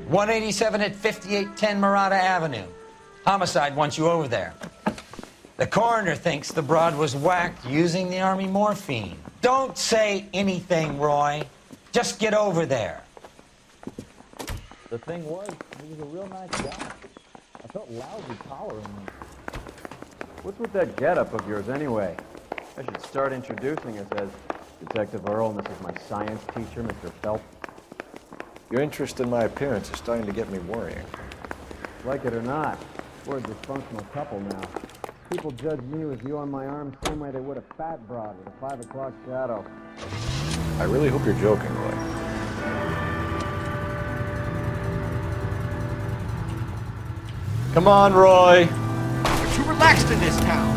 187 at 5810 Murata Avenue. Homicide wants you over there. The coroner thinks the broad was whacked using the Army morphine. Don't say anything, Roy. Just get over there. The thing was, he was a real nice guy. I felt lousy collaring him. What's with that getup of yours anyway? I should start introducing us as Detective Earl, and this is my science teacher, Mr. Phelps. Your interest in my appearance is starting to get me worrying. Like it or not, we're a dysfunctional couple now. People judge me with you on my arm the same way they would a fat broad with a 5 o'clock shadow. I really hope you're joking, Roy. Come on, Roy. You're too relaxed in this town.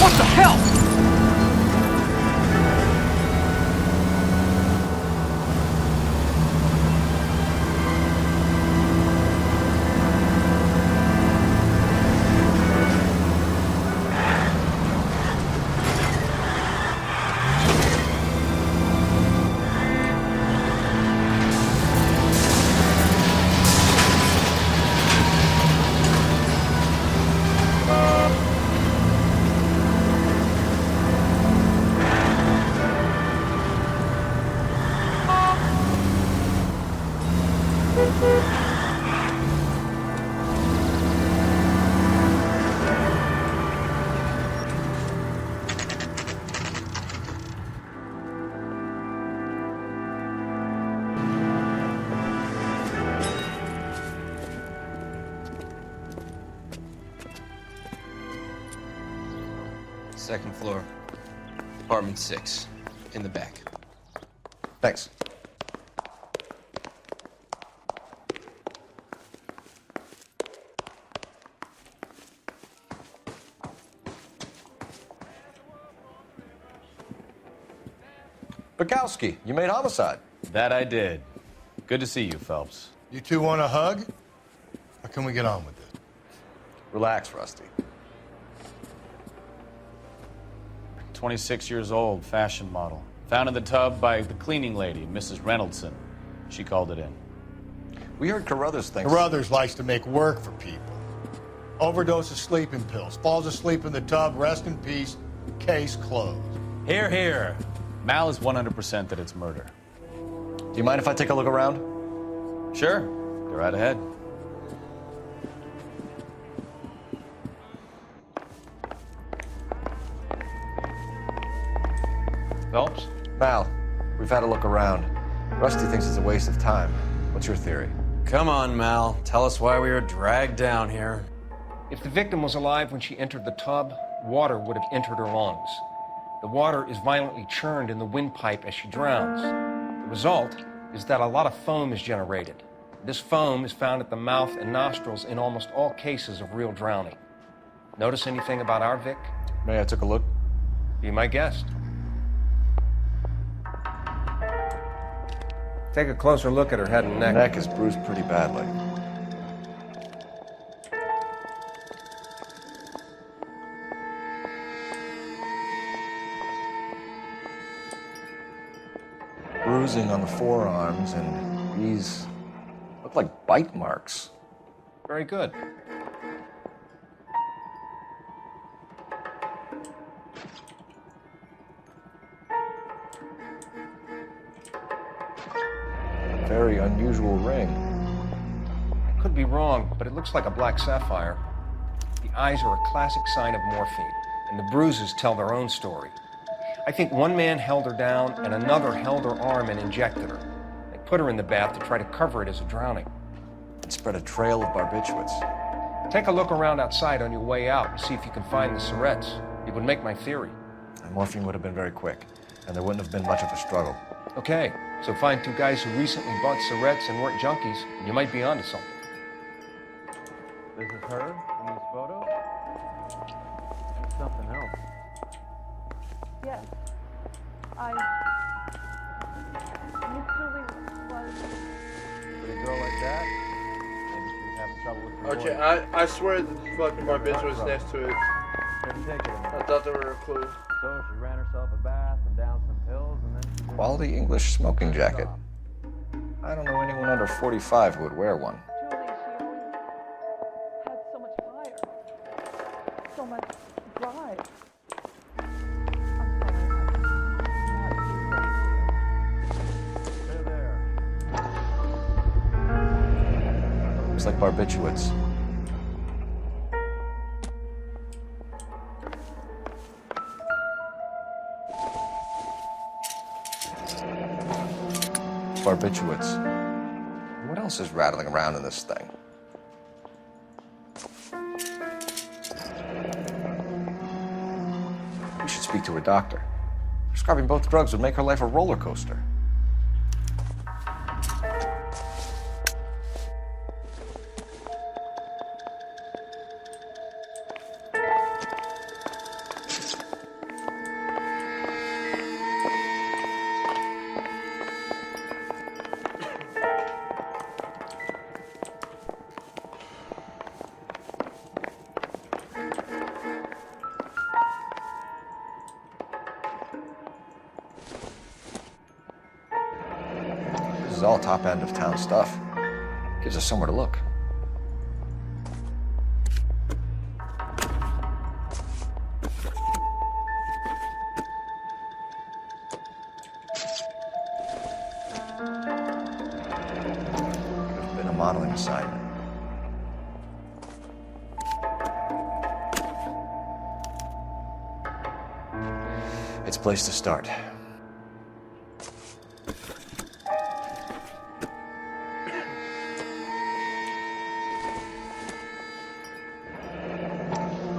What the hell? Second floor, apartment 6, in the back. Thanks. Bukowski, you made homicide. That I did. Good to see you, Phelps. You two want a hug? Or can we get on with it? Relax, Rusty. 26 years old, fashion model. Found in the tub by the cleaning lady, Mrs. Reynoldson. She called it in. We heard Carruthers thinks... Carruthers likes to make work for people. Overdose of sleeping pills. Falls asleep in the tub. Rest in peace. Case closed. Here, here. Mal is 100% that it's murder. Do you mind if I take a look around? Sure. Go right ahead. Phelps? Mal, we've had a look around. Rusty thinks it's a waste of time. What's your theory? Come on, Mal. Tell us why we were dragged down here. If the victim was alive when she entered the tub, water would have entered her lungs. The water is violently churned in the windpipe as she drowns. The result is that a lot of foam is generated. This foam is found at the mouth and nostrils in almost all cases of real drowning. Notice anything about our Vic? May I take a look? Be my guest. Take a closer look at her head and neck. Her neck is bruised pretty badly. Bruising on the forearms, and these look like bite marks. Very good. Very unusual ring. I could be wrong, but it looks like a black sapphire. The eyes are a classic sign of morphine, and the bruises tell their own story. I think one man held her down and another held her arm and injected her. They put her in the bath to try to cover it as a drowning. It spread a trail of barbiturates. Take a look around outside on your way out and see if you can find the syrettes. It would make my theory. The morphine would have been very quick, and there wouldn't have been much of a struggle. Okay, so find two guys who recently bought syrettes and weren't junkies, and you might be onto something. This is her in these photos? That's something else. Yes. girl like that, maybe she was having trouble with her Okay, voice. I swear the fucking barbiturate was next to it. Couldn't take it anymore. I thought there were a clue. So she ran herself a bath and down some pills, and then she Quality English smoking jacket. I don't know anyone under 45 who would wear one. Julie, she always had so much fire, so much drive. I'm sorry, there. Looks like barbiturates. Barbiturates. What else is rattling around in this thing? We should speak to a doctor. Prescribing both drugs would make her life a roller coaster. This is all top end of town stuff. Gives us somewhere to look. Could have been a modeling assignment. It's a place to start.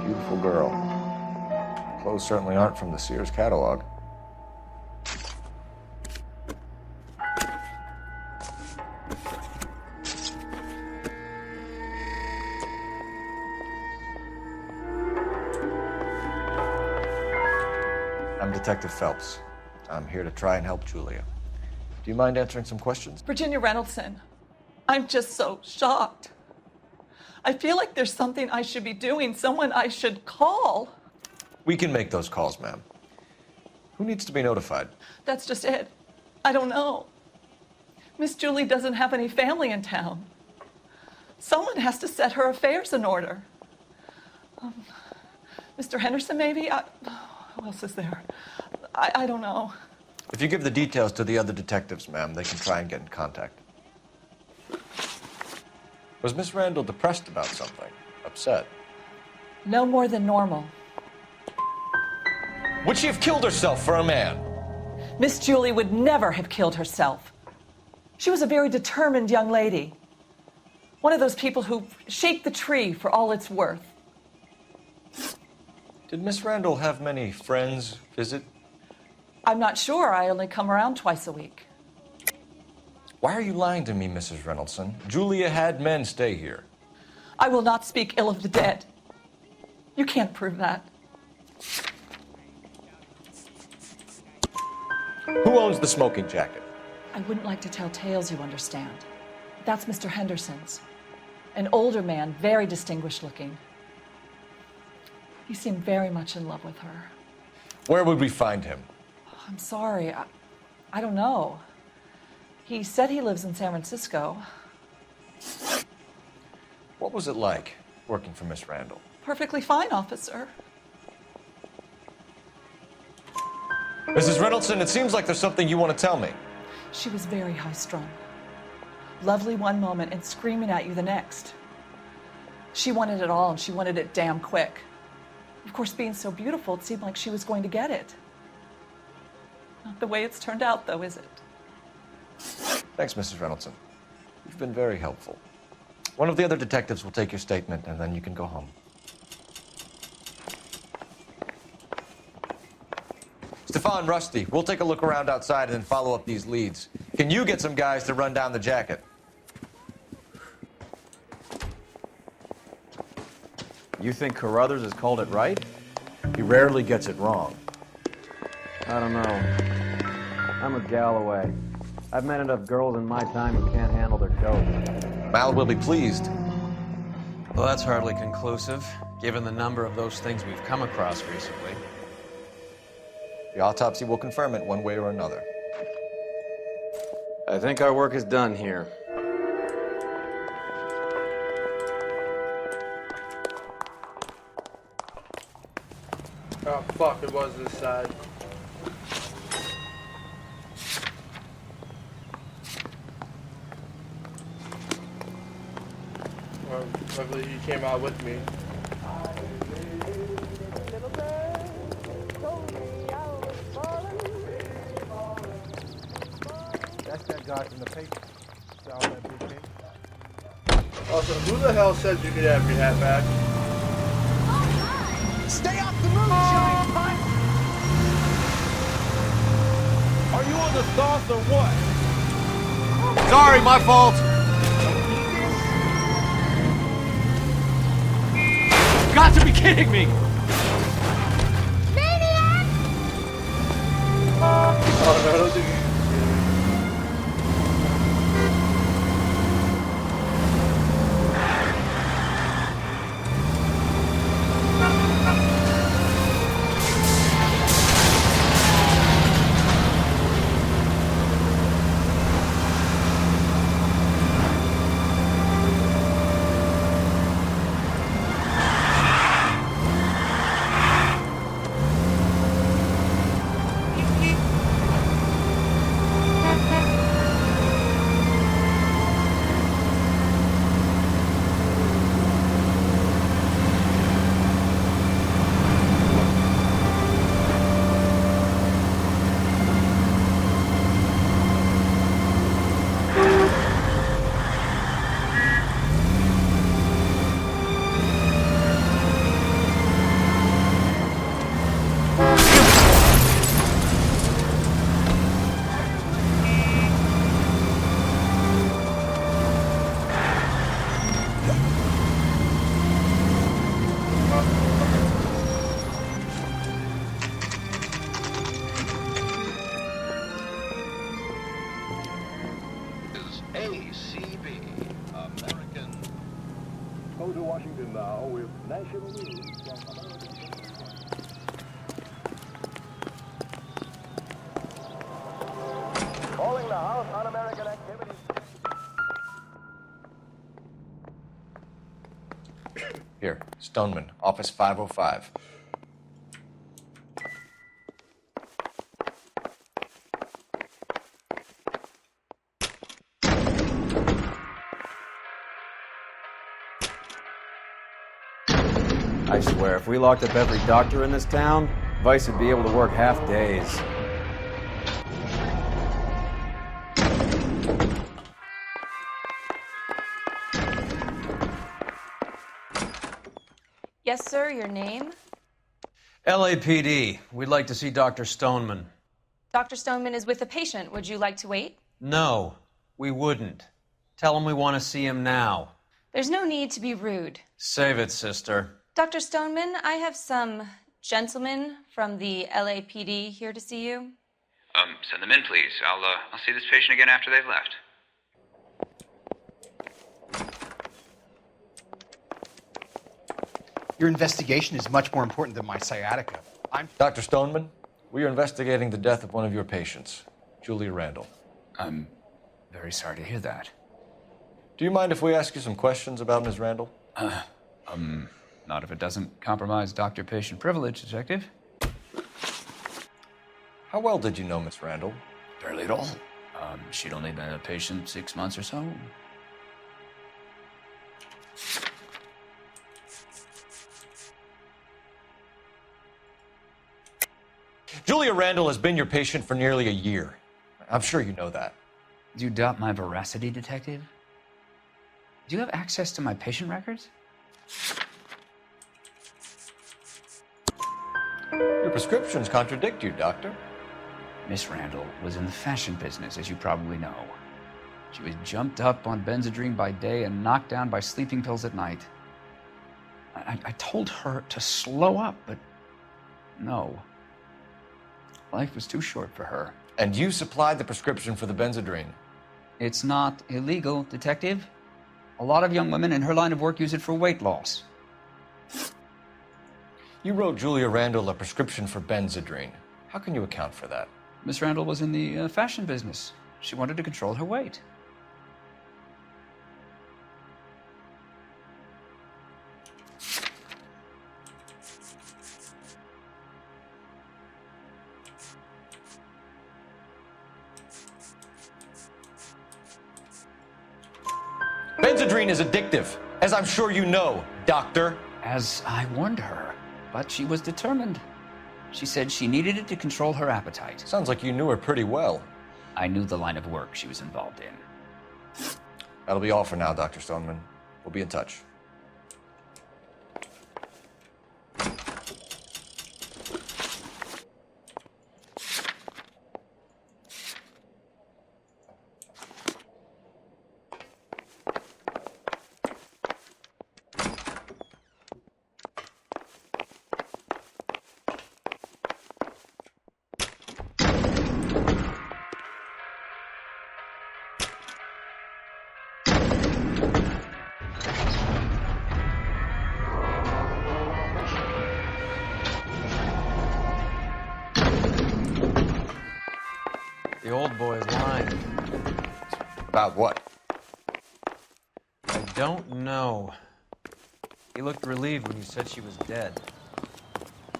Beautiful girl. Clothes certainly aren't from the Sears catalog. I'm Detective Phelps. I'm here to try and help Julia. Do you mind answering some questions? Virginia Reynoldson, I'm just so shocked. I feel like there's something I should be doing, someone I should call. We can make those calls, ma'am. Who needs to be notified? That's just it. I don't know. Miss Julie doesn't have any family in town. Someone has to set her affairs in order. Mr. Henderson, maybe? Who else is there? I don't know. If you give the details to the other detectives, ma'am, they can try and get in contact. Was Miss Randall depressed about something? Upset? No more than normal. Would she have killed herself for a man? Miss Julie would never have killed herself. She was a very determined young lady. One of those people who shake the tree for all it's worth. Did Miss Randall have many friends visit? I'm not sure. I only come around twice a week. Why are you lying to me, Mrs. Reynoldson? Julia had men stay here. I will not speak ill of the dead. You can't prove that. Who owns the smoking jacket? I wouldn't like to tell tales, you understand. That's Mr. Henderson's. An older man, very distinguished looking. He seemed very much in love with her. Where would we find him? I'm sorry. I don't know. He said he lives in San Francisco. What was it like working for Miss Randall? Perfectly fine, officer. Mrs. Reynoldson, it seems like there's something you want to tell me. She was very high-strung. Lovely one moment and screaming at you the next. She wanted it all, and she wanted it damn quick. Of course, being so beautiful, it seemed like she was going to get it. Not the way it's turned out, though, is it? Thanks, Mrs. Reynoldson. You've been very helpful. One of the other detectives will take your statement, and then you can go home. Stefan, Rusty, we'll take a look around outside and then follow up these leads. Can you get some guys to run down the jacket? You think Carruthers has called it right? He rarely gets it wrong. I don't know. I'm with Galloway. I've met enough girls in my time who can't handle their dope. Mal will be pleased. Well, that's hardly conclusive, given the number of those things we've come across recently. The autopsy will confirm it one way or another. I think our work is done here. Oh, fuck, it was this side. Well, luckily you came out with me. That's that guy from the paper. Saw that big paper. Also, who the hell said you could have your hat back? Stay off the move, giant punt! Are you on the sauce or what? Sorry, my fault. Got to be kidding me! Oh, no, I don't think you... Go to Washington now with national news from American. Calling the House Un-American Activities. Here, Stoneman, office 505. I swear, if we locked up every doctor in this town, Vice would be able to work half days. Yes, sir, your name? LAPD. We'd like to see Dr. Stoneman. Dr. Stoneman is with a patient. Would you like to wait? No, we wouldn't. Tell him we want to see him now. There's no need to be rude. Save it, sister. Dr. Stoneman, I have some gentlemen from the LAPD here to see you. Send them in, please. I'll see this patient again after they've left. Your investigation is much more important than my sciatica. Dr. Stoneman, we are investigating the death of one of your patients, Julia Randall. I'm very sorry to hear that. Do you mind if we ask you some questions about Ms. Randall? Not if it doesn't compromise doctor-patient privilege, Detective. How well did you know Miss Randall? Barely at all. She'd only been a patient 6 months or so. Julia Randall has been your patient for nearly a year. I'm sure you know that. Do you doubt my veracity, Detective? Do you have access to my patient records? Your prescriptions contradict you, Doctor. Miss Randall was in the fashion business, as you probably know. She was jumped up on Benzedrine by day and knocked down by sleeping pills at night. I told her to slow up, but no. Life was too short for her. And you supplied the prescription for the Benzedrine? It's not illegal, Detective. A lot of young women in her line of work use it for weight loss. You wrote Julia Randall a prescription for Benzedrine. How can you account for that? Miss Randall was in the fashion business. She wanted to control her weight. Benzedrine is addictive, as I'm sure you know, Doctor. As I warned her, but she was determined. She said she needed it to control her appetite. Sounds like you knew her pretty well. I knew the line of work she was involved in. That'll be all for now, Dr. Stoneman. We'll be in touch. The old boy is lying. About what? I don't know. He looked relieved when you said she was dead.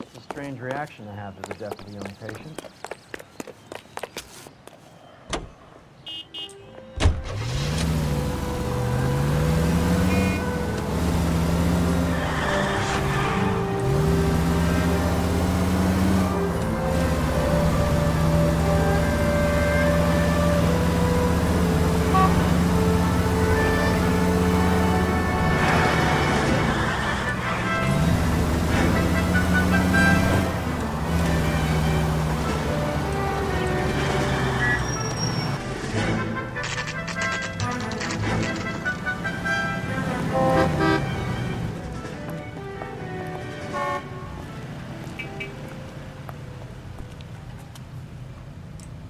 It's a strange reaction to have to the death of a young patient.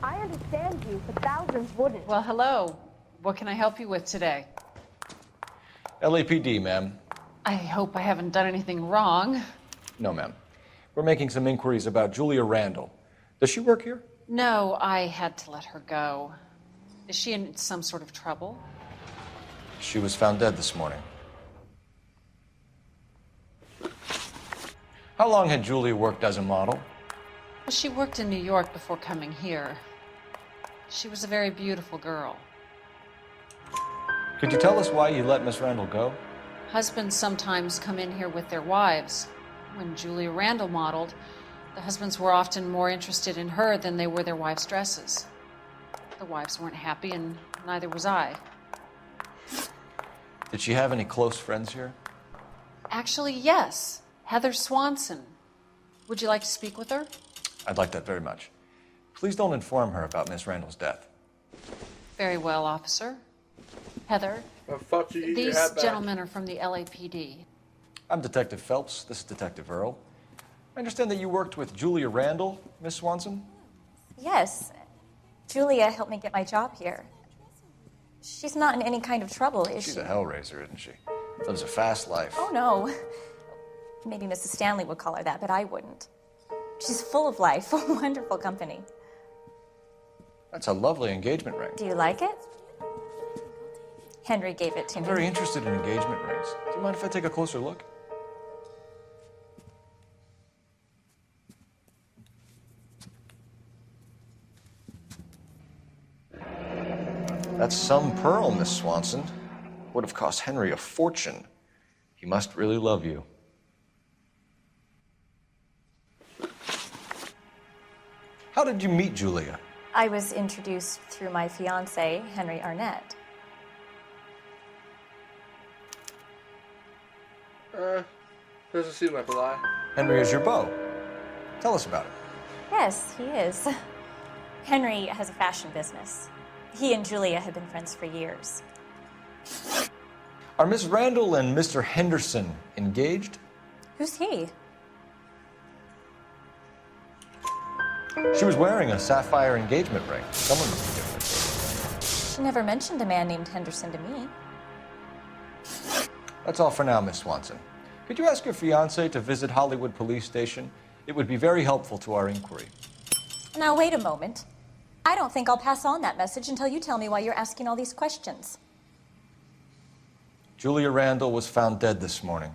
I understand you, but thousands wouldn't. Well, hello. What can I help you with today? LAPD, ma'am. I hope I haven't done anything wrong. No, ma'am. We're making some inquiries about Julia Randall. Does she work here? No, I had to let her go. Is she in some sort of trouble? She was found dead this morning. How long had Julia worked as a model? Well, she worked in New York before coming here. She was a very beautiful girl. Could you tell us why you let Miss Randall go? Husbands sometimes come in here with their wives. When Julia Randall modeled, the husbands were often more interested in her than they were their wives' dresses. The wives weren't happy, and neither was I. Did she have any close friends here? Actually, yes. Heather Swanson. Would you like to speak with her? I'd like that very much. Please don't inform her about Miss Randall's death. Very well, officer. Heather, these gentlemen are from the LAPD. I'm Detective Phelps. This is Detective Earl. I understand that you worked with Julia Randall, Miss Swanson? Yes. Julia helped me get my job here. She's not in any kind of trouble, is she? She's a hellraiser, isn't she? Lives a fast life. Oh, no. Maybe Mrs. Stanley would call her that, but I wouldn't. She's full of life, wonderful company. That's a lovely engagement ring. Do you like it? Henry gave it to I'm me. very interested in engagement rings. Do you mind if I take a closer look? That's some pearl, Miss Swanson. Would have cost Henry a fortune. He must really love you. How did you meet Julia? I was introduced through my fiancé, Henry Arnett. Doesn't seem like a lie. Henry is your beau. Tell us about it. Yes, he is. Henry has a fashion business. He and Julia have been friends for years. Are Miss Randall and Mr. Henderson engaged? Who's he? She was wearing a sapphire engagement ring. Someone must have given it to her. She never mentioned a man named Henderson to me. That's all for now, Miss Swanson. Could you ask your fiancé to visit Hollywood Police Station? It would be very helpful to our inquiry. Now, wait a moment. I don't think I'll pass on that message until you tell me why you're asking all these questions. Julia Randall was found dead this morning.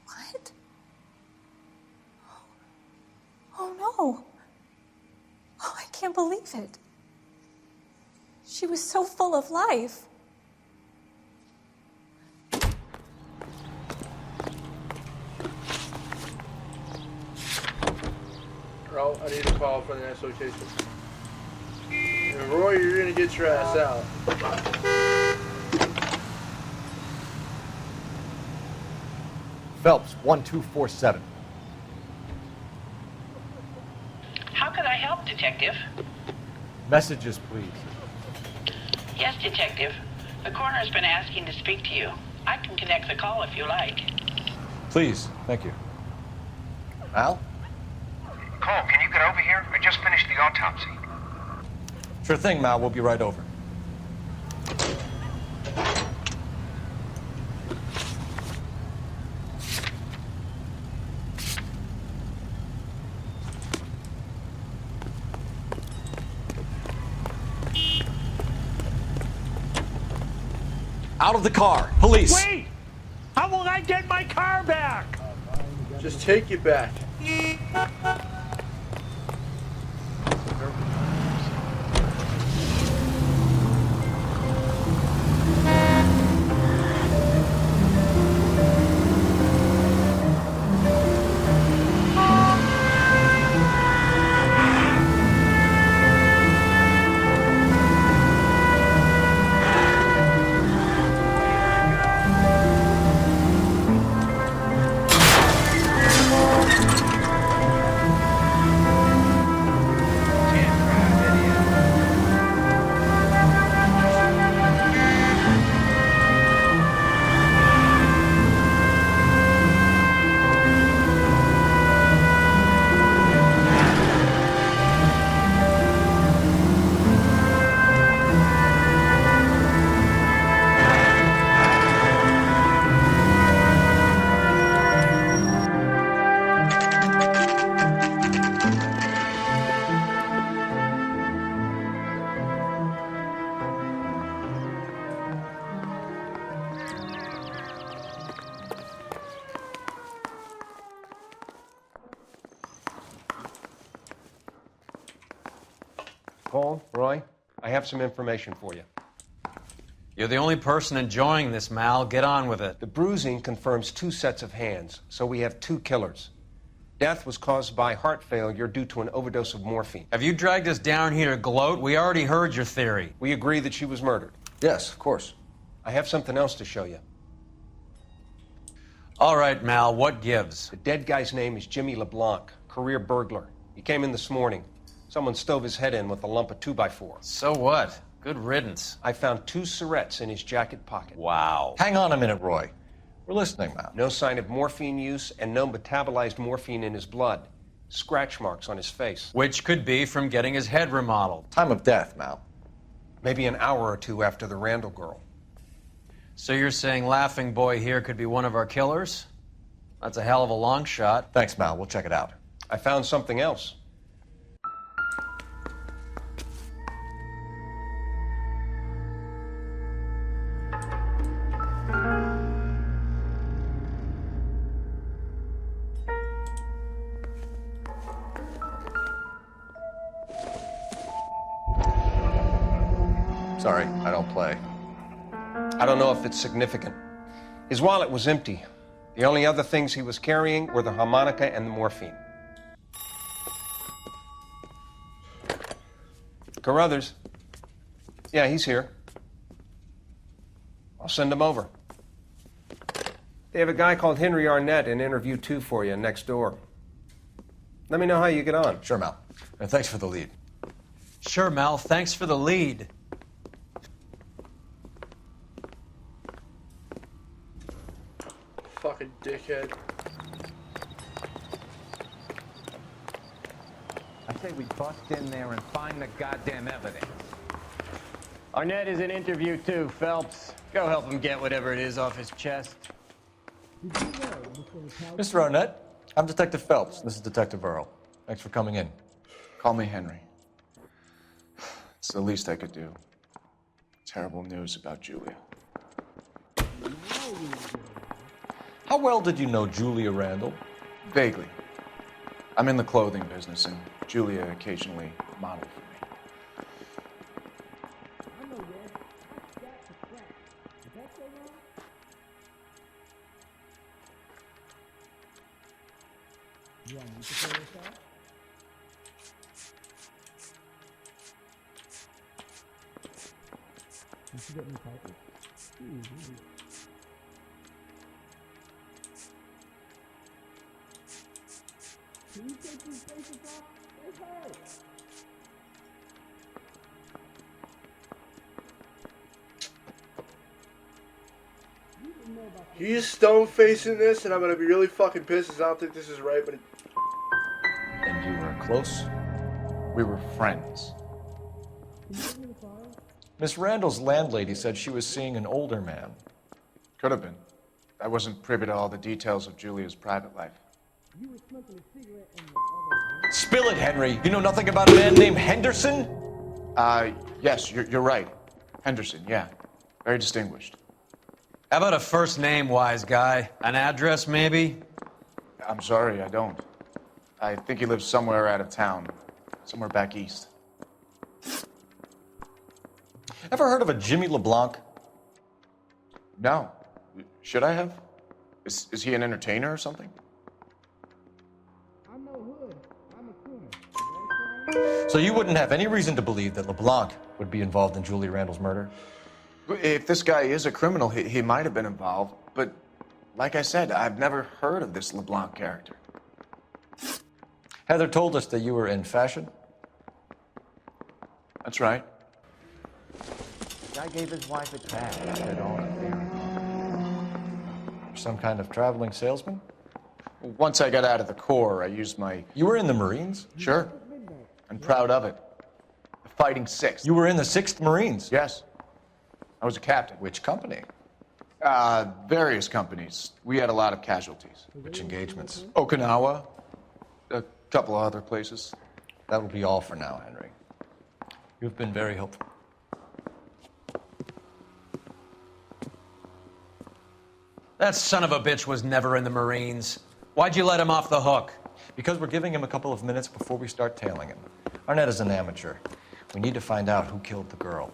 What? Oh, no. Oh, I can't believe it. She was so full of life. Earl, I need a call from the association. And Roy, you're gonna get your ass out. Phelps, 1247. How can I help, Detective? Messages, please. Yes, Detective. The coroner's been asking to speak to you. I can connect the call if you like. Please, thank you. Al? Cole, can you get over here? I just finished the autopsy. Sure thing, Mal. We'll be right over. Out of the car. Police. Wait! How will I get my car back? Just take it back. Cole, Roy, I have some information for you. You're the only person enjoying this, Mal. Get on with it. The bruising confirms 2 sets of hands, so we have 2 killers. Death was caused by heart failure due to an overdose of morphine. Have you dragged us down here to gloat? We already heard your theory. We agree that she was murdered. Yes, of course. I have something else to show you. All right, Mal, what gives? The dead guy's name is Jimmy LeBlanc, career burglar. He came in this morning. Someone stove his head in with a lump of 2x4. So what? Good riddance. I found 2 cigarettes in his jacket pocket. Wow. Hang on a minute, Roy. We're listening, Mal. No sign of morphine use and no metabolized morphine in his blood. Scratch marks on his face. Which could be from getting his head remodeled. Time of death, Mal. Maybe an hour or 2 after the Randall girl. So you're saying Laughing Boy here could be one of our killers? That's a hell of a long shot. Thanks, Mal. We'll check it out. I found something else. Sorry, I don't play. I don't know if it's significant. His wallet was empty. The only other things he was carrying were the harmonica and the morphine. Carruthers. Yeah, he's here. I'll send him over. They have a guy called Henry Arnett in interview 2 for you next door. Let me know how you get on. Sure, Mal. And thanks for the lead. Sure, Mal. Thanks for the lead. Fucking dickhead. I say we bust in there and find the goddamn evidence. Arnett is in interview too, Phelps. Go help him get whatever it is off his chest. Mr. Arnett, I'm Detective Phelps. This is Detective Earl. Thanks for coming in. Call me Henry. It's the least I could do. Terrible news about Julia. How well did you know Julia Randall? Vaguely. I'm in the clothing business, and Julia occasionally modeled for me. He's stone facing this, and I'm gonna be really fucking pissed because I don't think this is right, but And you were close? We were friends. Miss Randall's landlady said she was seeing an older man. Could have been. I wasn't privy to all the details of Julia's private life. Spill it, Henry. You know nothing about a man named Henderson? Yes, you're right. Henderson, yeah. Very distinguished. How about a first name, wise guy? An address, maybe? I'm sorry, I don't. I think he lives somewhere out of town. Somewhere back east. Ever heard of a Jimmy LeBlanc? No. Should I have? Is he an entertainer or something? So you wouldn't have any reason to believe that LeBlanc would be involved in Julia Randall's murder? If this guy is a criminal, he might have been involved. But like I said, I've never heard of this LeBlanc character. Heather told us that you were in fashion. That's right. Guy gave his wife a tag. Said all Some kind of traveling salesman? Once I got out of the Corps, I used my... You were in the Marines? Sure. I'm proud of it. The Fighting Sixth. You were in the 6th Marines? Yes. I was a captain. Which company? Various companies. We had a lot of casualties. Which engagements? Okinawa. A couple of other places. That will be all for now, Henry. You've been very helpful. That son of a bitch was never in the Marines. Why'd you let him off the hook? Because we're giving him a couple of minutes before we start tailing him. Arnett is an amateur. We need to find out who killed the girl.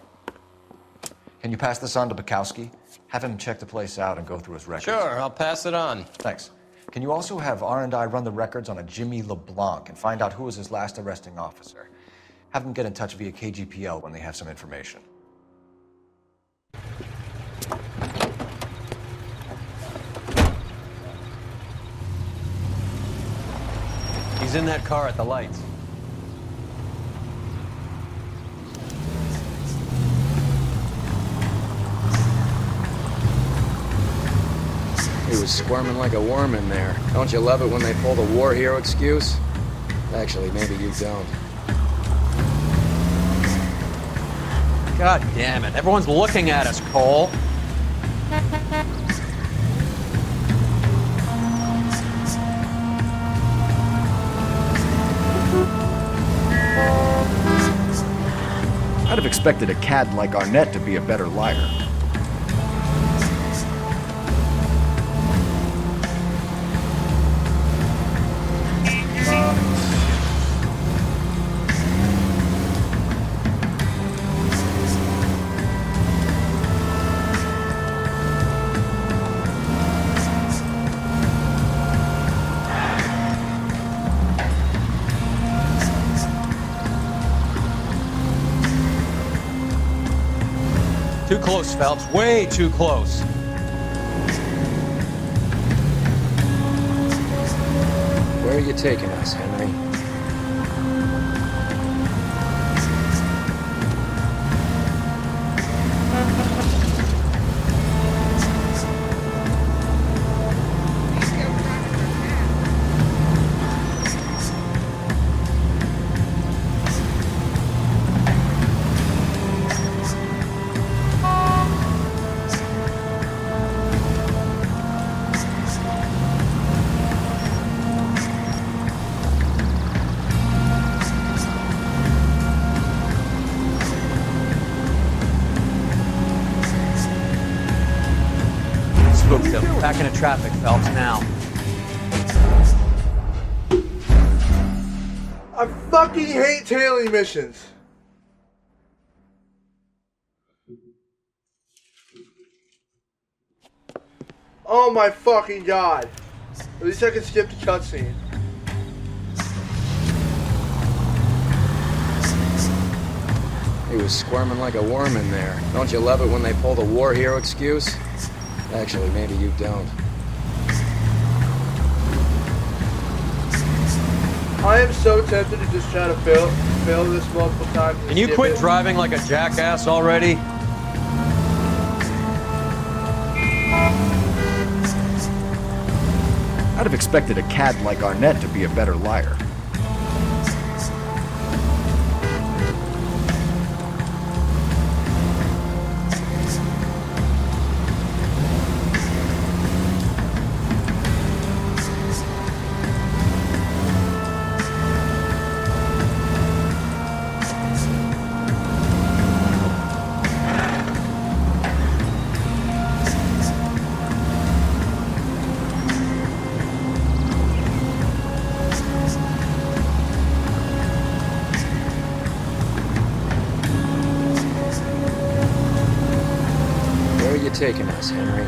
Can you pass this on to Bukowski? Have him check the place out and go through his records. Sure, I'll pass it on. Thanks. Can you also have R&I run the records on a Jimmy LeBlanc and find out who was his last arresting officer? Have them get in touch via KGPL when they have some information. He's in that car at the lights. He was squirming like a worm in there. Don't you love it when they pull the war hero excuse? Actually, maybe you don't. God damn it. Everyone's looking at us, Cole. I'd have expected a cad like Arnett to be a better liar. Too close, Phelps. Way too close. Where are you taking us, Henry? back into traffic, Phelps, now. I fucking hate tailing missions. Oh my fucking god. At least I can skip the cutscene. He was squirming like a worm in there. Don't you love it when they pull the war hero excuse? Actually, maybe you don't. I am so tempted to just try to fail this multiple times. Can you quit driving like a jackass already? I'd have expected a cad like Arnett to be a better liar. Where are you taking us, Henry?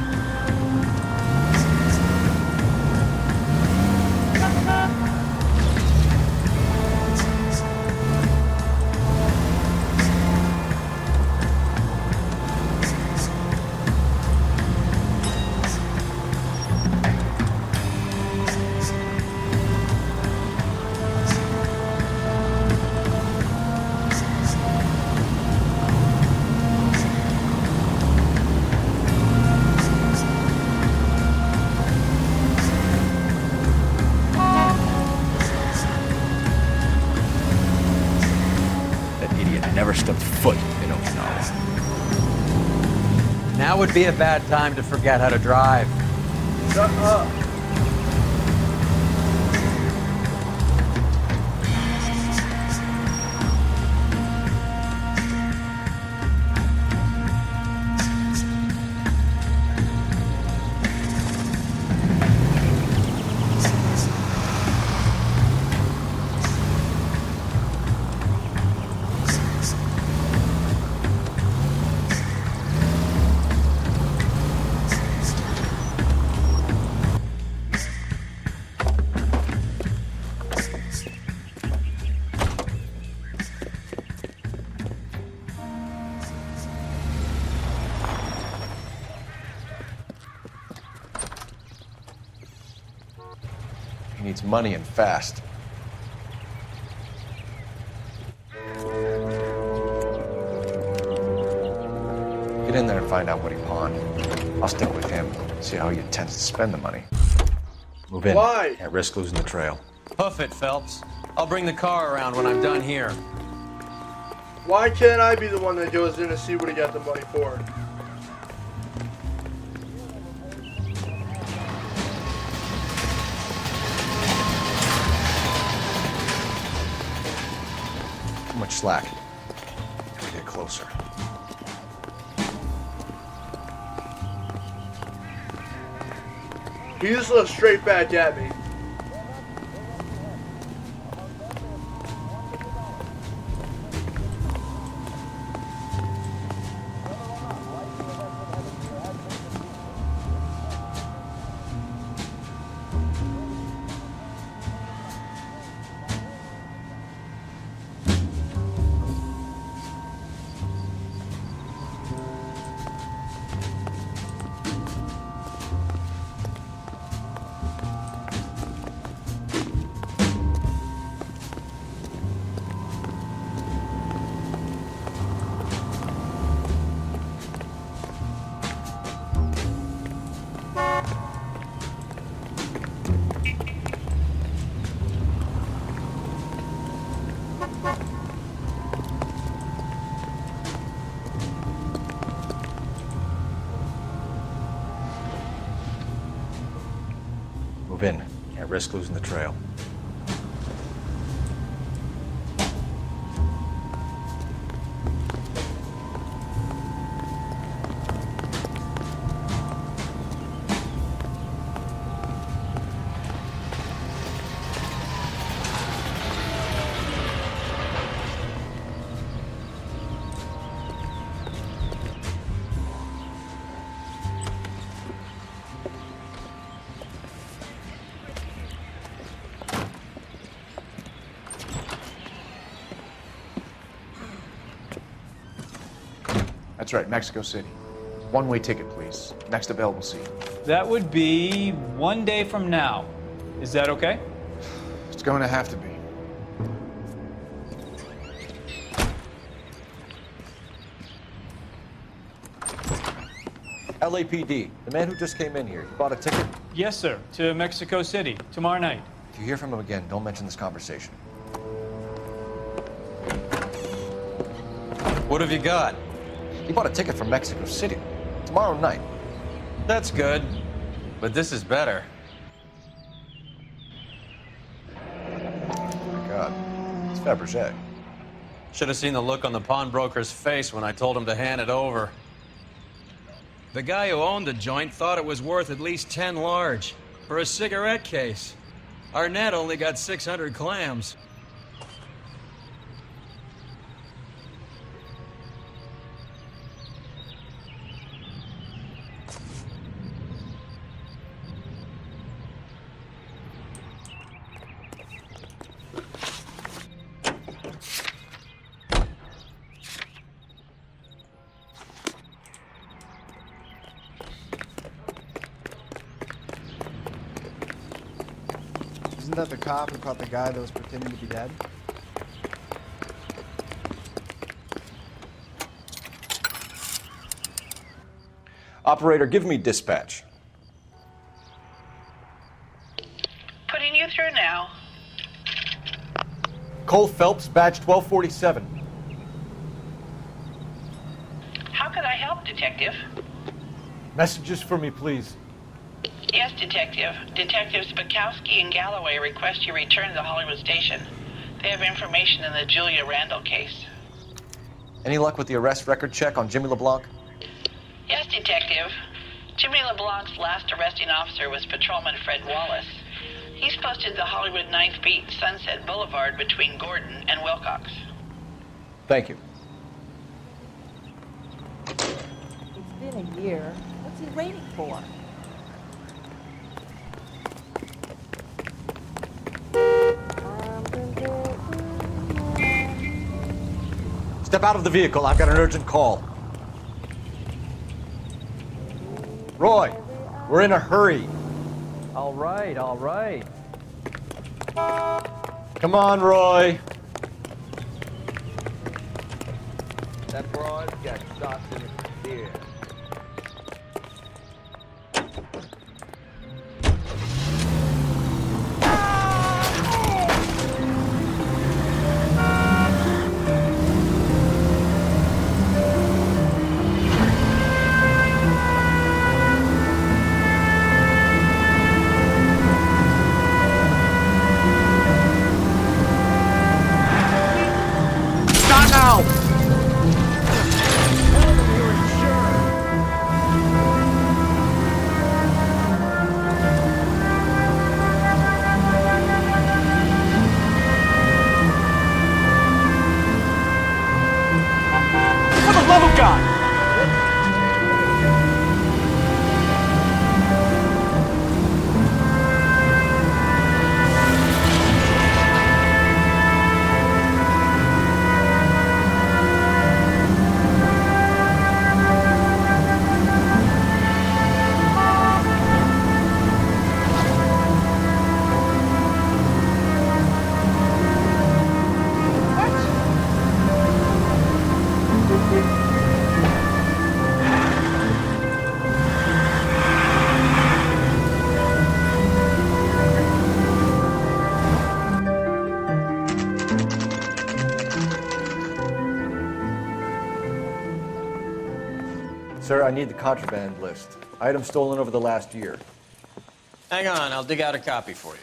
Never stepped foot in Okinawa. Now would be a bad time to forget how to drive. Shut up. He needs money and fast. Get in there and find out what he pawned. I'll stick with him, see how he intends to spend the money. Move in. Why? Can't risk losing the trail. Hoof it, Phelps. I'll bring the car around when I'm done here. Why can't I be the one that goes in to see what he got the money for? Too much slack. Gotta get closer. He just looked straight back at me. Move in. Can't risk losing the trail. That's right, Mexico City. One-way ticket, please. Next available seat. That would be 1 day from now. Is that okay? It's going to have to be. LAPD, the man who just came in here, he bought a ticket? Yes, sir. To Mexico City, tomorrow night. If you hear from him again, don't mention this conversation. What have you got? He bought a ticket from Mexico City. Tomorrow night. That's good. But this is better. Oh my God. It's Fabergé. Should have seen the look on the pawnbroker's face when I told him to hand it over. The guy who owned the joint thought it was worth at least 10 large for a cigarette case. Arnett only got 600 clams. Isn't that the cop who caught the guy that was pretending to be dead? Operator, give me dispatch. Putting you through now. Cole Phelps, badge 1247. How can I help, Detective? Messages for me, please. Yes, Detective. Detectives Bukowski and Galloway request you return to the Hollywood station. They have information in the Julia Randall case. Any luck with the arrest record check on Jimmy LeBlanc? Yes, Detective. Jimmy LeBlanc's last arresting officer was Patrolman Fred Wallace. He's posted the Hollywood 9th Beat Sunset Boulevard between Gordon and Wilcox. Thank you. It's been a year. What's he waiting for? Step out of the vehicle. I've got an urgent call. Roy, we're in a hurry. All right, all right. Come on, Roy. That broad's got sauce in his beer. Not now! For the love of God! Sir, I need the contraband list. Items stolen over the last year. Hang on, I'll dig out a copy for you.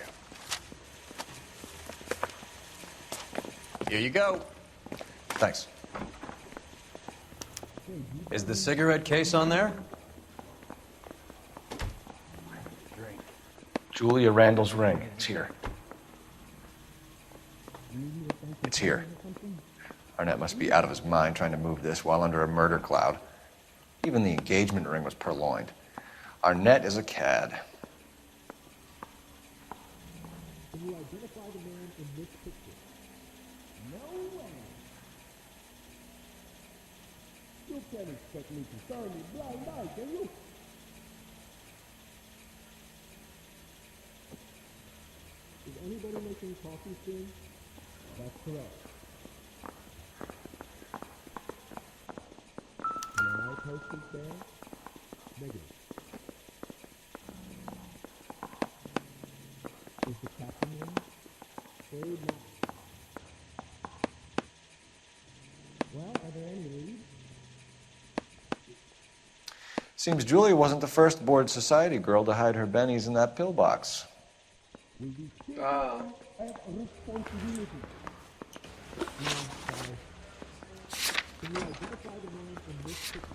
Here you go. Thanks. Is the cigarette case on there? Julia Randall's ring. It's here. It's here. Arnett must be out of his mind trying to move this while under a murder cloud. Even the engagement ring was purloined. Arnett is a cad. Can you identify the man in this picture? No way. You'll can't expect me to turn you blind eye, can you? Is anybody making coffee soon? That's correct. Am I right, hostess there? Negative. Is the captain in? Third not. Well, are there any leads? Seems Julia wasn't the first bored society girl to hide her bennies in that pillbox. I have a responsibility. No, sorry. Can you identify the man in this picture?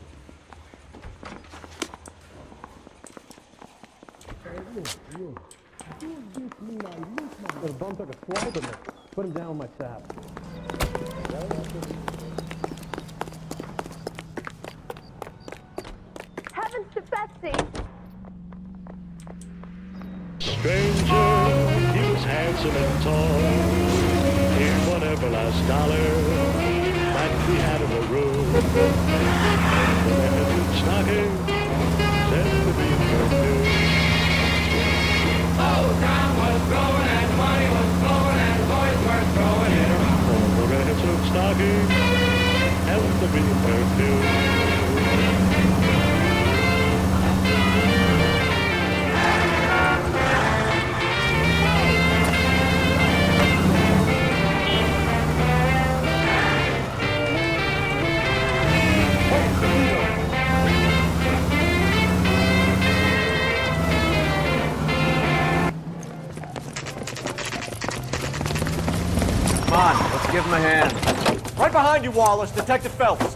You. Do this mean I lose my... The bum took a swipe of me. Put him down with my sap. Heavens to Betsy! Stranger, he was handsome and tall. Here's whatever last dollar that we had in the room. The man took stocking, said to be perfume. Oh, time was going and money was flowing and boys were throwing it around. The man took stocking, and to be perfume. Come on, let's give him a hand. Right behind you, Wallace. Detective Phelps.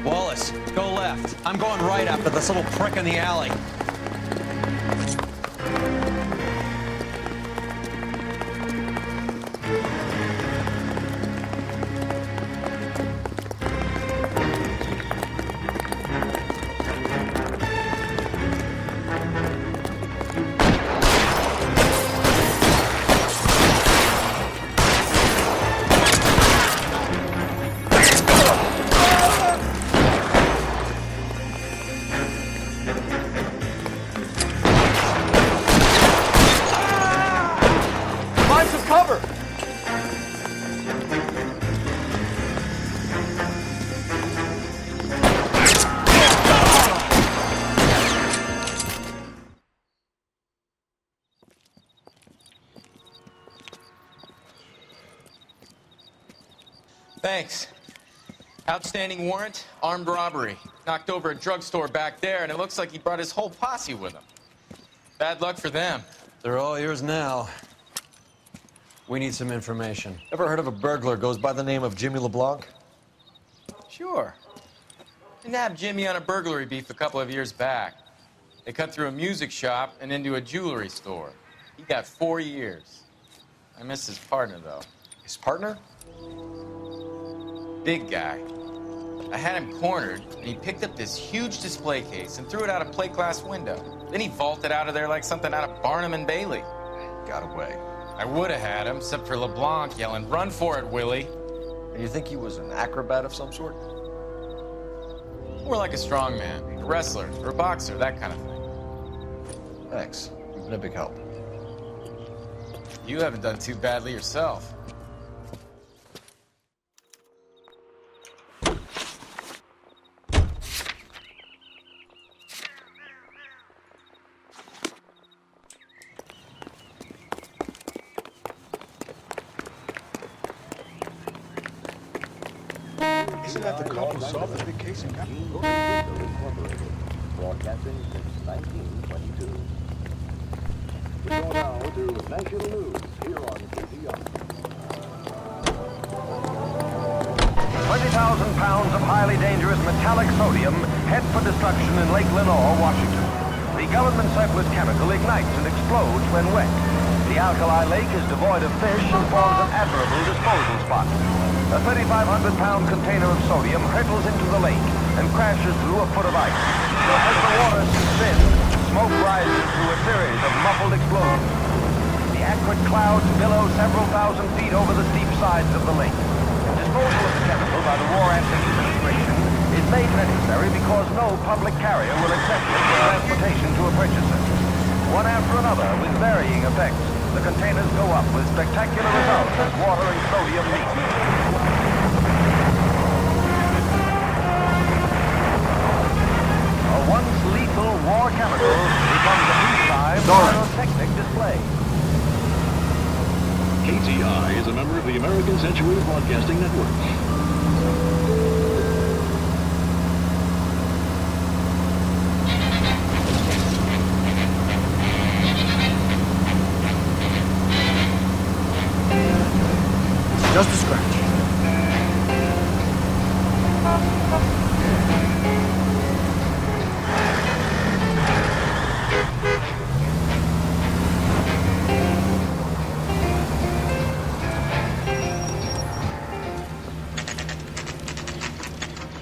Wallace, go left. I'm going right after this little prick in the alley. Find some cover. Thanks. Outstanding warrant, armed robbery. Knocked over a drugstore back there, and it looks like he brought his whole posse with him. Bad luck for them. They're all yours now. We need some information. Ever heard of a burglar goes by the name of Jimmy LeBlanc? Sure. I nabbed Jimmy on a burglary beef a couple of years back. They cut through a music shop and into a jewelry store. He got 4 years. I miss his partner, though. His partner? Big guy. I had him cornered, and he picked up this huge display case and threw it out a plate glass window. Then he vaulted out of there like something out of Barnum and Bailey. Got away. I would have had him, except for LeBlanc yelling, "Run for it, Willie!" And you think he was an acrobat of some sort? More like a strongman, a wrestler, or a boxer, that kind of thing. Thanks. You've been a big help. You haven't done too badly yourself. Isn't that the couple who solved the big case in Broadcasting since 1922. We go now to National News here on KTR. 20,000 pounds of highly dangerous metallic sodium head for destruction in Lake Lenore, Washington. The government surplus chemical ignites and explodes when wet. The alkali lake is devoid of fish and forms an admirable disposal spot. A 3,500-pound container of sodium hurtles into the lake and crashes through a foot of ice. As the water sinks in, smoke rises through a series of muffled explosions. The acrid clouds billow several thousand feet over the steep sides of the lake. Disposal of the chemical by the War Administration is made necessary because no public carrier will accept it for transportation to a purchaser. One after another, with varying effects, the containers go up with spectacular results as water and sodium meet. A once lethal war chemical becomes a peacetime pyrotechnic display. KTI is a member of the American Century Broadcasting Network. Just a scratch.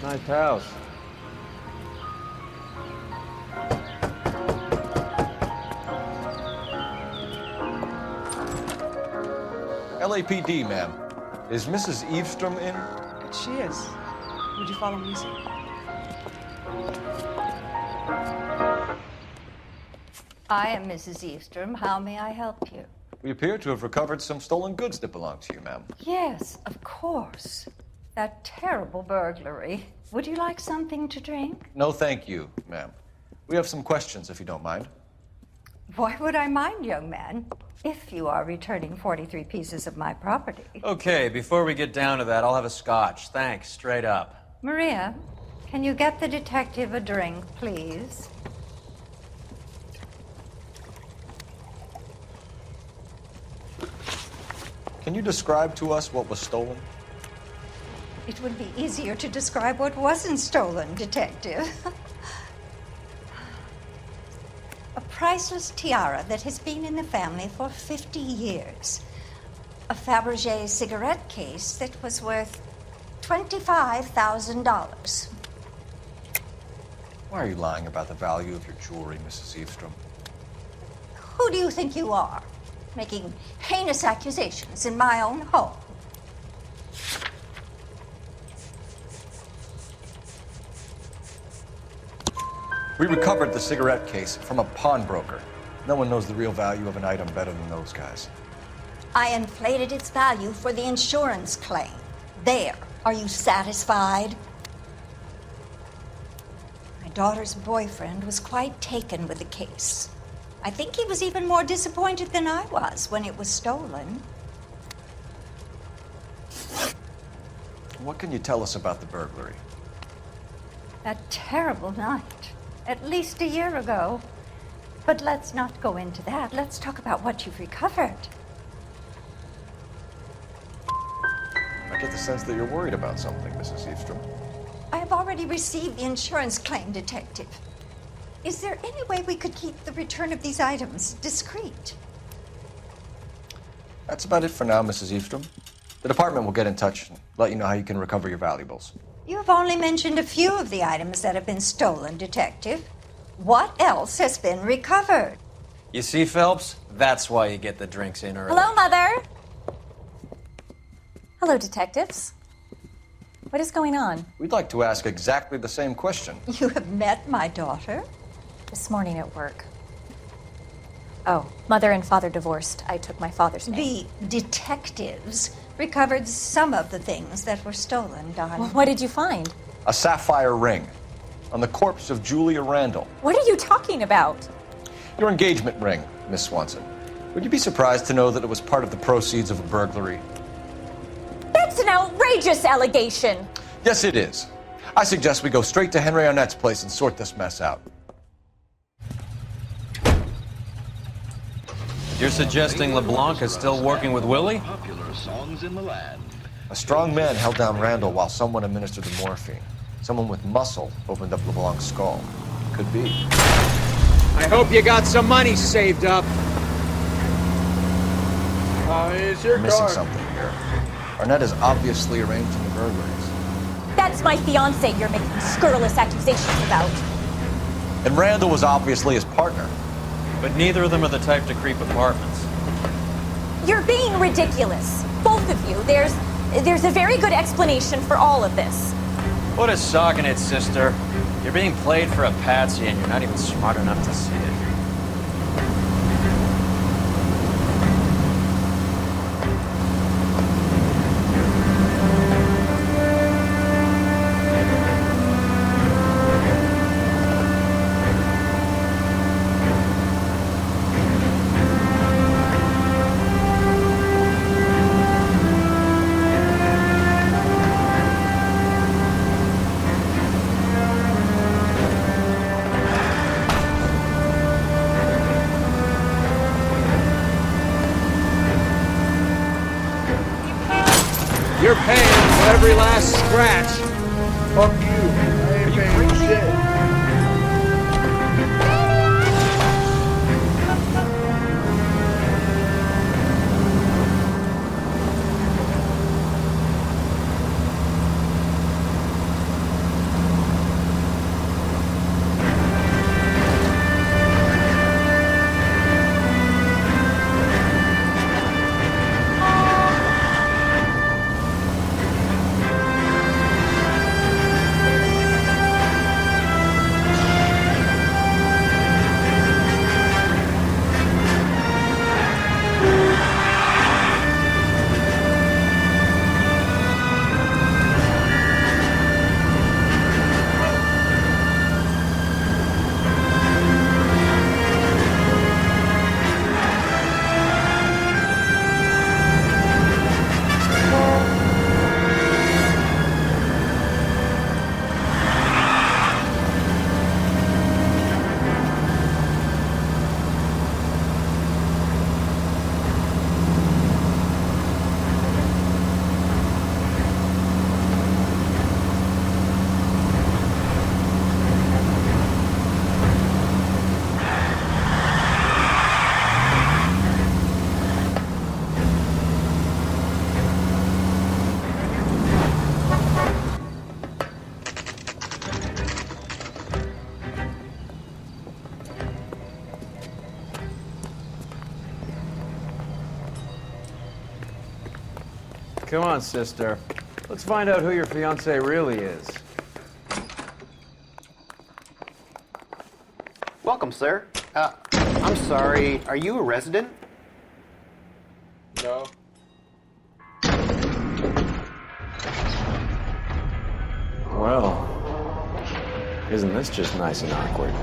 Nice house. LAPD, ma'am. Is Mrs. Eavestrom in? She is. Would you follow me, sir? I am Mrs. Eavestrom. How may I help you? We appear to have recovered some stolen goods that belong to you, ma'am. Yes, of course. That terrible burglary. Would you like something to drink? No, thank you, ma'am. We have some questions, if you don't mind. Why would I mind, young man, if you are returning 43 pieces of my property? Okay, before we get down to that, I'll have a scotch. Thanks, straight up. Maria, can you get the detective a drink, please? Can you describe to us what was stolen? It would be easier to describe what wasn't stolen, Detective. A priceless tiara that has been in the family for 50 years. A Fabergé cigarette case that was worth $25,000. Why are you lying about the value of your jewelry, Mrs. Eavestrom? Who do you think you are, making heinous accusations in my own home? We recovered the cigarette case from a pawnbroker. No one knows the real value of an item better than those guys. I inflated its value for the insurance claim. There. Are you satisfied? My daughter's boyfriend was quite taken with the case. I think he was even more disappointed than I was when it was stolen. What can you tell us about the burglary? That terrible night. At least a year ago. But let's not go into that. Let's talk about what you've recovered. I get the sense that you're worried about something, Mrs. Eavestrom. I have already received the insurance claim, Detective. Is there any way we could keep the return of these items discreet? That's about it for now, Mrs. Eavestrom. The department will get in touch and let you know how you can recover your valuables. You have only mentioned a few of the items that have been stolen, Detective. What else has been recovered? You see, Phelps? That's why you get the drinks in early. Hello, Mother. Hello, detectives. What is going on? We'd like to ask exactly the same question. You have met my daughter? This morning at work. Oh, Mother and Father divorced. I took my father's name. The detectives recovered some of the things that were stolen, darling. Well, what did you find? A sapphire ring on the corpse of Julia Randall. What are you talking about? Your engagement ring, Miss Swanson. Would you be surprised to know that it was part of the proceeds of a burglary? That's an outrageous allegation. Yes, it is. I suggest we go straight to Henry Arnett's place and sort this mess out. You're suggesting LeBlanc is still working with Willie? Popular songs in the land. A strong man held down Randall while someone administered the morphine. Someone with muscle opened up LeBlanc's skull. Could be. I hope you got some money saved up. It's your We're missing car. something here. Arnett is obviously arranging the burglaries. That's my fiance you're making scurrilous accusations about. And Randall was obviously his partner. But neither of them are the type to creep apartments. You're being ridiculous. Both of you. There's There's a very good explanation for all of this. What a sock in it, sister. You're being played for a patsy and you're not even smart enough to see it. You're paying for every last scratch. Fuck you. I ain't paying shit. Come on, sister. Let's find out who your fiance really is. Welcome, sir. I'm sorry, are you a resident? No. Well, isn't this just nice and awkward?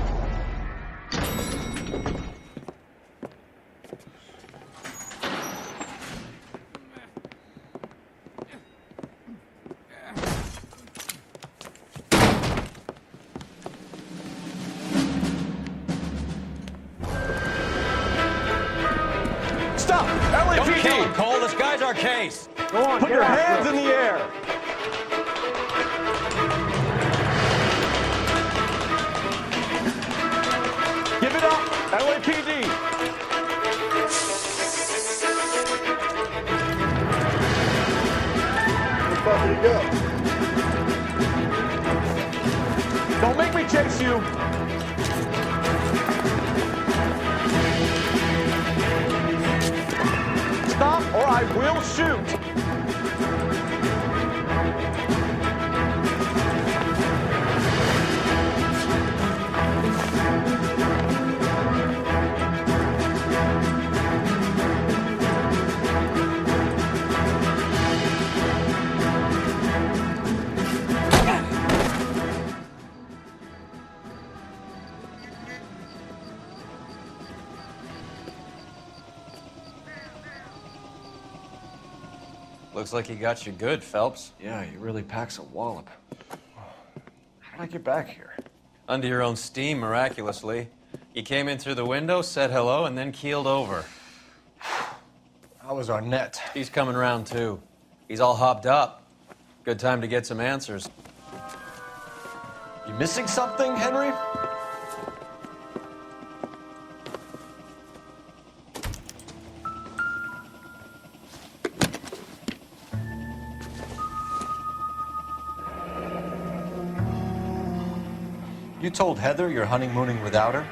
Stop! Don't kill him, Cole. This guy's our case. Go on, Put your hands in the air. Give it up, LAPD. Where the fuck did he go? Don't make me chase you. Stop or I will shoot. Looks like he got you good, Phelps. Yeah, he really packs a wallop. How did I get back here? Under your own steam, miraculously. You came in through the window, said hello, and then keeled over. How was our net? He's coming around, too. He's all hopped up. Good time to get some answers. You missing something, Henry? You told Heather you're honeymooning without her?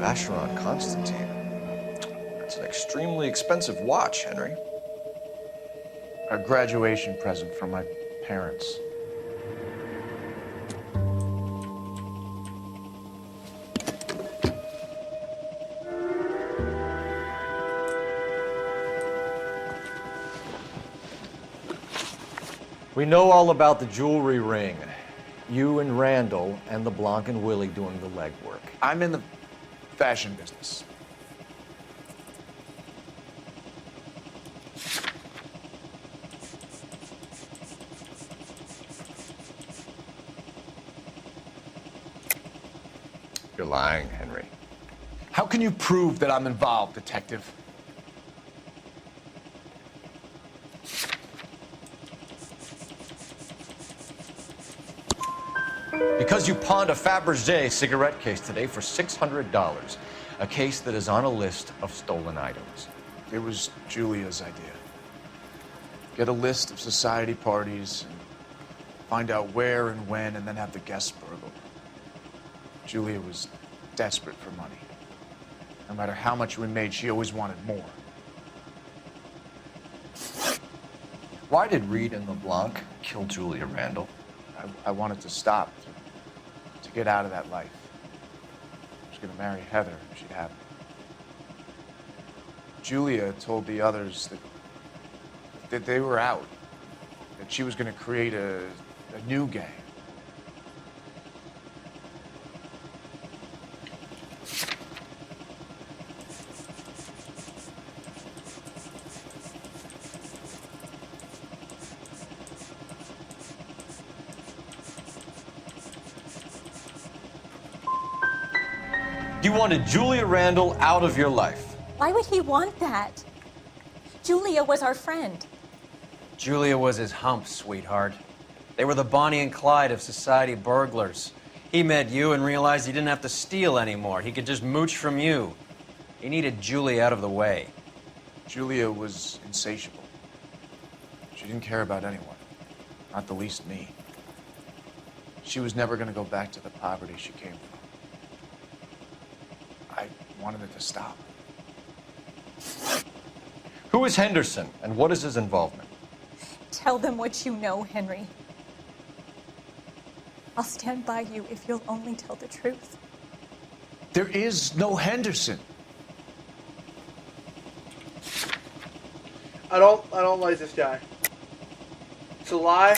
Vacheron Constantine. It's an extremely expensive watch, Henry. A graduation present from my parents. We know all about the jewelry ring. You and Randall and LeBlanc and Willie doing the legwork. I'm in the fashion business. You're lying, Henry. How can you prove that I'm involved, detective? Because you pawned a Fabergé cigarette case today for $600. A case that is on a list of stolen items. It was Julia's idea. Get a list of society parties, and find out where and when, and then have the guests burgled. Julia was desperate for money. No matter how much we made, she always wanted more. Why did Reed and LeBlanc kill Julia Randall? I wanted to stop, to get out of that life. I was going to marry Heather if she'd have me. Julia told the others that they were out, that she was going to create a new gang. You wanted Julia Randall out of your life. Why would he want that? Julia was our friend. Julia was his hump, sweetheart. They were the Bonnie and Clyde of society burglars. He met you and realized he didn't have to steal anymore. He could just mooch from you. He needed Julia out of the way. Julia was insatiable. She didn't care about anyone, not the least me. She was never going to go back to the poverty she came from. I wanted it to stop. Who is Henderson, and what is his involvement? Tell them what you know, Henry. I'll stand by you if you'll only tell the truth. There is no Henderson. I don't like this guy. It's a lie.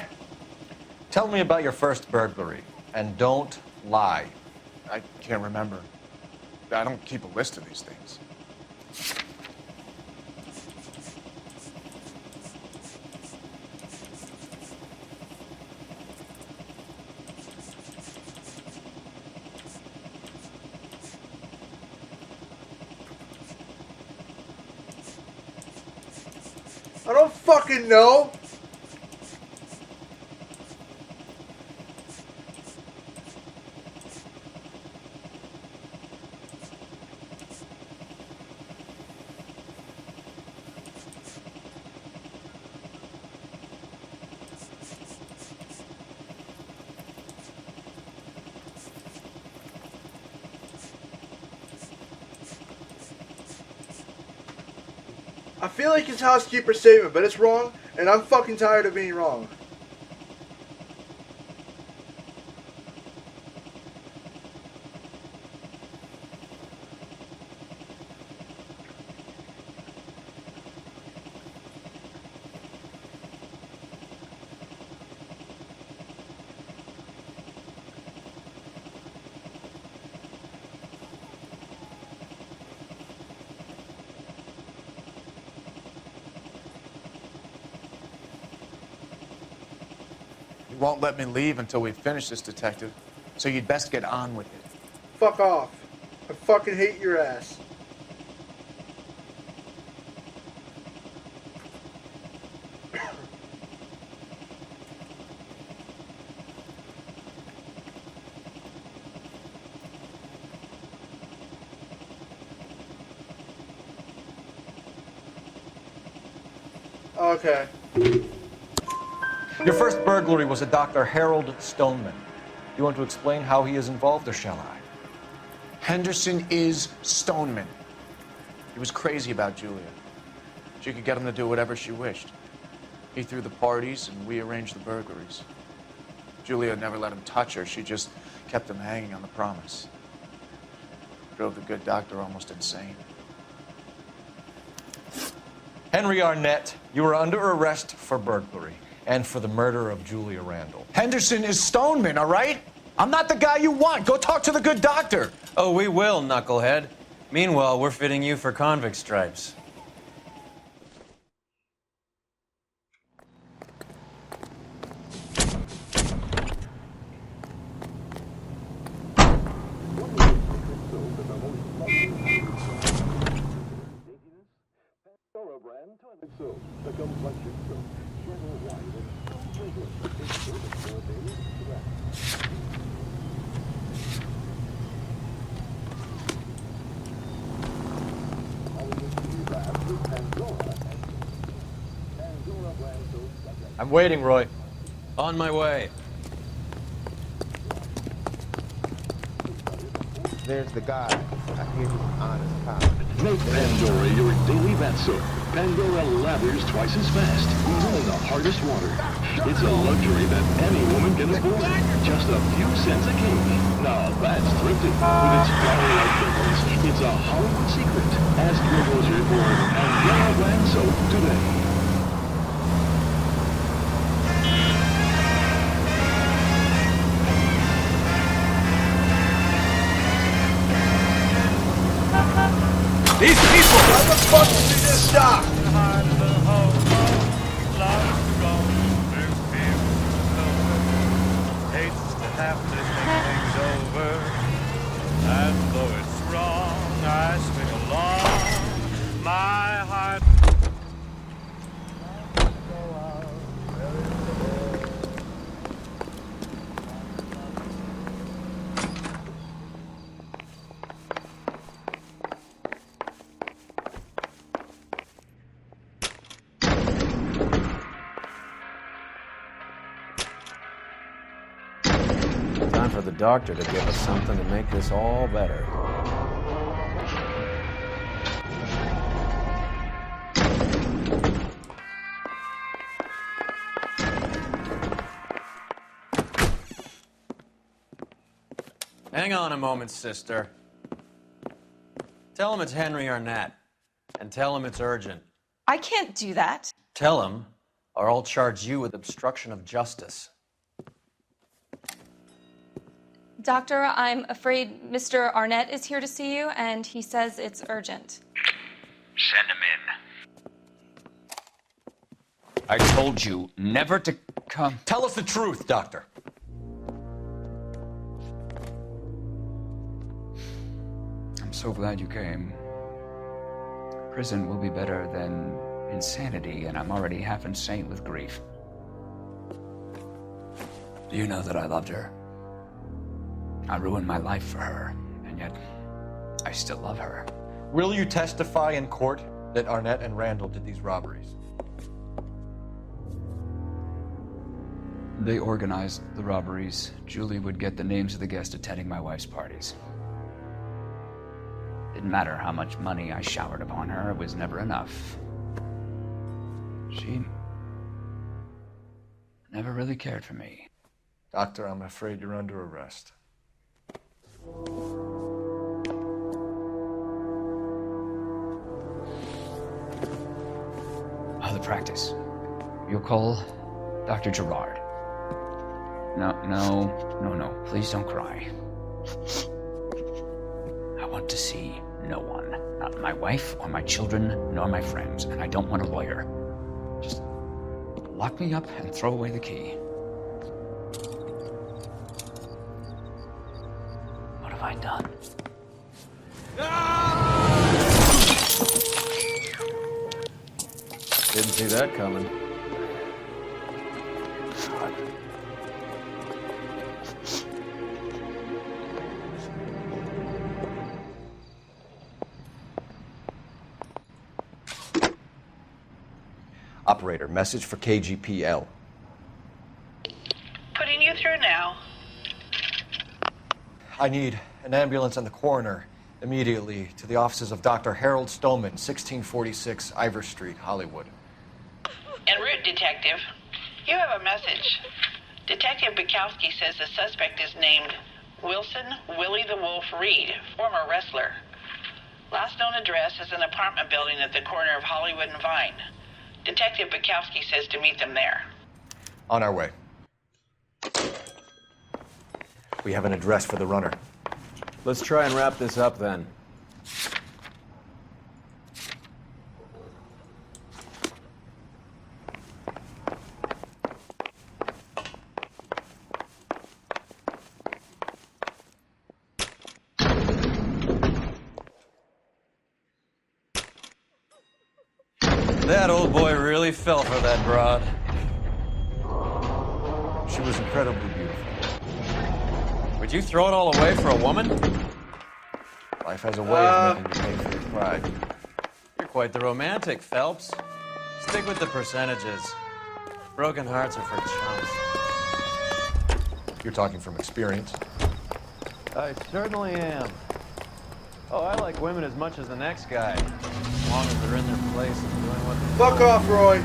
Tell me about your first burglary, and don't lie. I can't remember. I don't keep a list of these things. I don't fucking know. I feel like it's housekeeper statement, but it's wrong, and I'm fucking tired of being wrong. You won't let me leave until we finish this, detective. So you'd best get on with it. Fuck off. I fucking hate your ass. Okay. Your first burglary was a Dr. Harold Stoneman. You want to explain how he is involved, or shall I? Henderson is Stoneman. He was crazy about Julia. She could get him to do whatever she wished. He threw the parties, and we arranged the burglaries. Julia never let him touch her. She just kept him hanging on the promise. Drove the good doctor almost insane. Henry Arnett, you are under arrest for burglary and for the murder of Julia Randall. Henderson is Stoneman, all right? I'm not the guy you want. Go talk to the good doctor. Oh, we will, knucklehead. Meanwhile, we're fitting you for convict stripes. I'm waiting, Roy. On my way. There's the guy. I hear he's an honest cop. Make Pandora your daily vet soap. Pandora lathers twice as fast, even in the hardest water. It's a luxury that any woman can afford. Just a few cents a cake. Now that's thrifty. With its flower-like fragrance, it's a Hollywood secret. Ask your grocer for Pandora brand soap today. These people! How the fuck did you just stop? Hates to have to think things over. And though it's wrong, I swing along. My heart. Time for the doctor to give us something to make this all better. Hang on a moment, sister. Tell him it's Henry Arnett. And tell him it's urgent. I can't do that. Tell him, or I'll charge you with obstruction of justice. Doctor, I'm afraid Mr. Arnett is here to see you, and he says it's urgent. Send him in. I told you never to come. Tell us the truth, Doctor. I'm so glad you came. Prison will be better than insanity, and I'm already half insane with grief. Do you know that I loved her? I ruined my life for her, and yet I still love her. Will you testify in court that Arnett and Randall did these robberies? They organized the robberies. Julie would get the names of the guests attending my wife's parties. Didn't matter how much money I showered upon her, it was never enough. She never really cared for me. Doctor, I'm afraid you're under arrest. Oh, the practice. You'll call Dr. Gerard. No. Please don't cry. I want to see no one. Not my wife or my children, nor my friends. And I don't want a lawyer. Just lock me up and throw away the key. What have I done? Didn't see that coming. Operator, message for KGPL. Putting you through now. I need an ambulance, and the coroner immediately to the offices of Dr. Harold Stoneman, 1646 Ivor Street, Hollywood. En route, Detective. You have a message. Detective Bukowski says the suspect is named Wilson Willie the Wolf Reed, former wrestler. Last known address is an apartment building at the corner of Hollywood and Vine. Detective Bukowski says to meet them there. On our way. We have an address for the runner. Let's try and wrap this up then. That old boy really fell for that broad. She was incredibly beautiful. Would you throw it all away for a woman? Life has a way of making you pay for your pride. You're quite the romantic, Phelps. Stick with the percentages. Broken hearts are for chumps. You're talking from experience. I certainly am. Oh, I like women as much as the next guy. As long as they're in their place and doing what they Fuck off, Roy.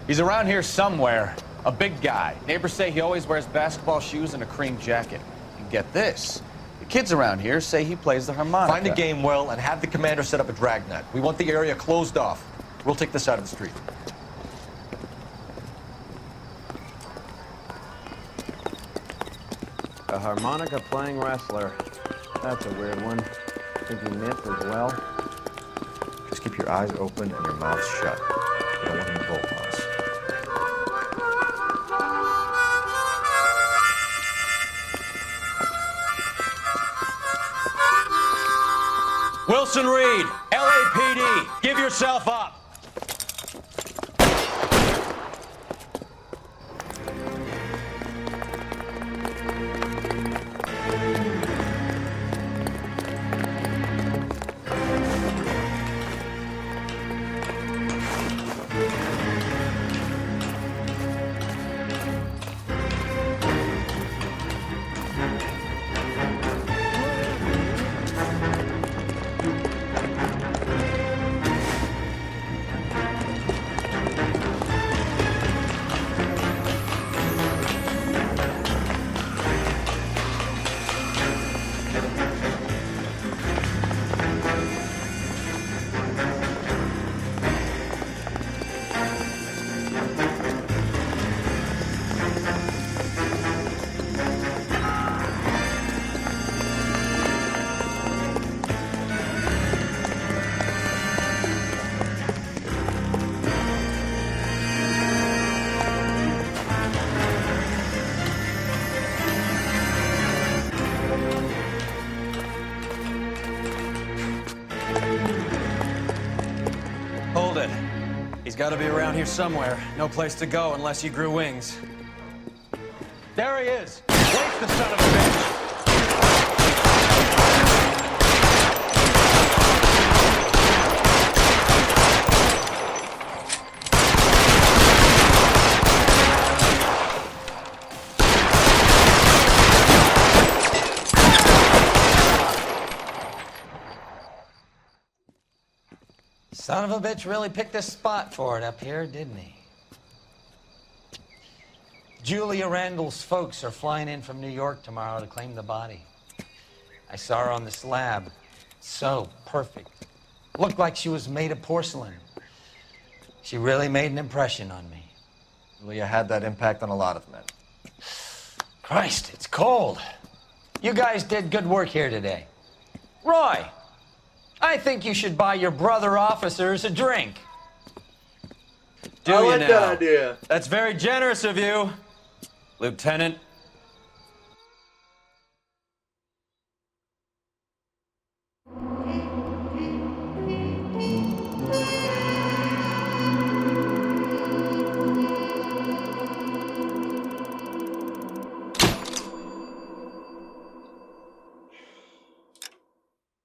He's around here somewhere. A big guy. Neighbors say he always wears basketball shoes and a cream jacket. And get this. The kids around here say he plays the harmonica. Find the game well and have the commander set up a dragnet. We want the area closed off. We'll take this side of the street. A harmonica playing wrestler. That's a weird one. Think he knits as well? Just keep your eyes open and your mouth shut. You don't want him to bolt on us. Wilson Reed, LAPD, give yourself up. Hold it. He's got to be around here somewhere. No place to go unless he grew wings. There he is. Wait, the son of a bitch. Son of a bitch really picked a spot for it up here, didn't he? Julia Randall's folks are flying in from New York tomorrow to claim the body. I saw her on the slab. So perfect. Looked like she was made of porcelain. She really made an impression on me. Julia had that impact on a lot of men. Christ, it's cold. You guys did good work here today. Roy, I think you should buy your brother officers a drink. Do I you like now? that idea. That's very generous of you. Lieutenant,